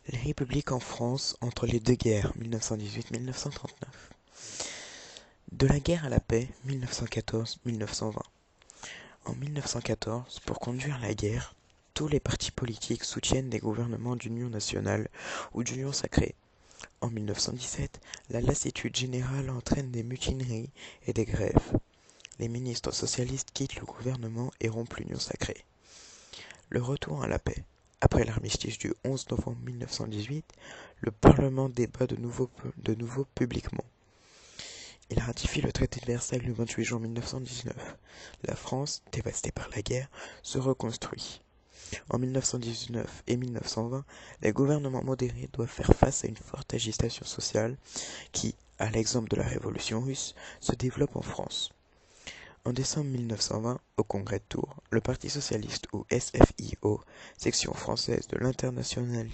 Les républiques en France entre les deux guerres, 1918-1939. De la guerre à la paix, 1914-1920. En 1914, pour conduire la guerre, tous les partis politiques soutiennent des gouvernements d'union nationale ou d'union sacrée. En 1917, la lassitude générale entraîne des mutineries et des grèves. Les ministres socialistes quittent le gouvernement et rompent l'union sacrée. Le retour à la paix. Après l'armistice du 11 novembre 1918, le Parlement débat de nouveau publiquement. Il ratifie le traité de Versailles le 28 juin 1919. La France, dévastée par la guerre, se reconstruit. En 1919 et 1920, les gouvernements modérés doivent faire face à une forte agitation sociale qui, à l'exemple de la Révolution russe, se développe en France. En décembre 1920, au congrès de Tours, le Parti socialiste ou SFIO, section française de l'Internationale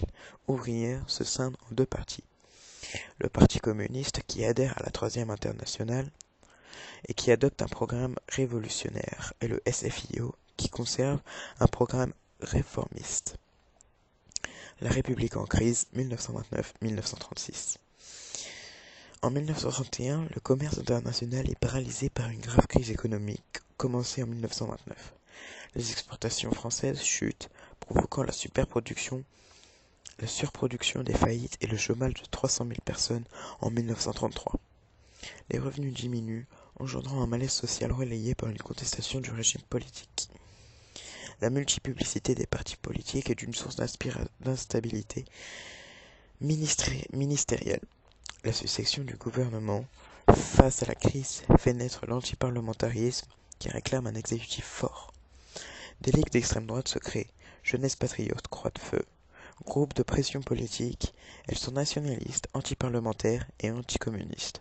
ouvrière, se scinde en deux partis. Le Parti communiste qui adhère à la Troisième Internationale et qui adopte un programme révolutionnaire, et le SFIO qui conserve un programme réformiste. La République en crise, 1929-1936. En 1931, le commerce international est paralysé par une grave crise économique commencée en 1929. Les exportations françaises chutent, provoquant la surproduction des faillites et le chômage de 300 000 personnes en 1933. Les revenus diminuent, engendrant un malaise social relayé par une contestation du régime politique. La multiplicité des partis politiques est une source d'instabilité ministérielle. La succession du gouvernement, face à la crise, fait naître l'antiparlementarisme qui réclame un exécutif fort. Des ligues d'extrême droite se créent, Jeunesse patriote, Croix de Feu, groupes de pression politique, elles sont nationalistes, antiparlementaires et anticommunistes.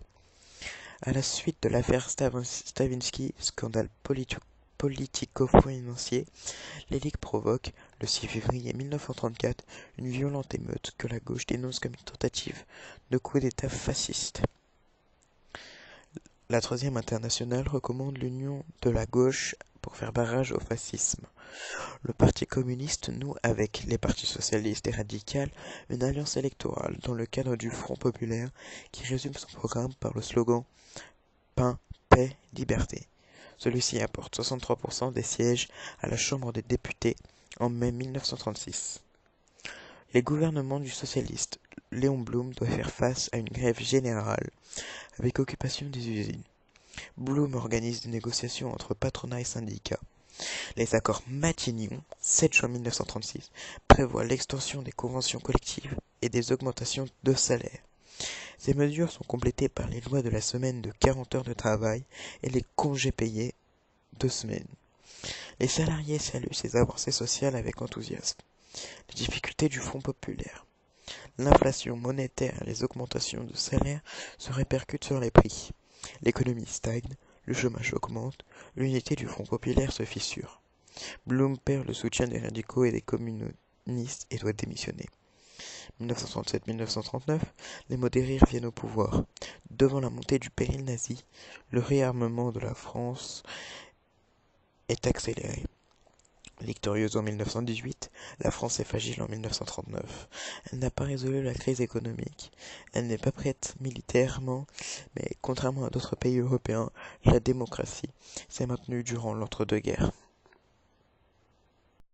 À la suite de l'affaire Stavinsky, scandale politico-financier, les ligues provoquent, le 6 février 1934, une violente émeute que la gauche dénonce comme une tentative de coup d'État fasciste. La Troisième Internationale recommande l'union de la gauche pour faire barrage au fascisme. Le Parti communiste noue avec les partis socialistes et radicaux une alliance électorale dans le cadre du Front populaire qui résume son programme par le slogan « Pain, paix, liberté ». Celui-ci apporte 63% des sièges à la Chambre des députés en mai 1936. Les gouvernements du socialiste Léon Blum doivent faire face à une grève générale avec occupation des usines. Blum organise des négociations entre patronat et syndicats. Les accords Matignon, 7 juin 1936, prévoient l'extension des conventions collectives et des augmentations de salaire. Ces mesures sont complétées par les lois de la semaine de 40 heures de travail et les congés payés 2 semaines. Les salariés saluent ces avancées sociales avec enthousiasme. Les difficultés du Front populaire. L'inflation monétaire et les augmentations de salaire se répercutent sur les prix. L'économie stagne, le chômage augmente, l'unité du Front populaire se fissure. Blum perd le soutien des radicaux et des communistes et doit démissionner. 1937-1939, les modérés reviennent au pouvoir. Devant la montée du péril nazi, le réarmement de la France est accéléré. Victorieuse en 1918, la France est fragile en 1939. Elle n'a pas résolu la crise économique. Elle n'est pas prête militairement, mais contrairement à d'autres pays européens, la démocratie s'est maintenue durant l'entre-deux-guerres.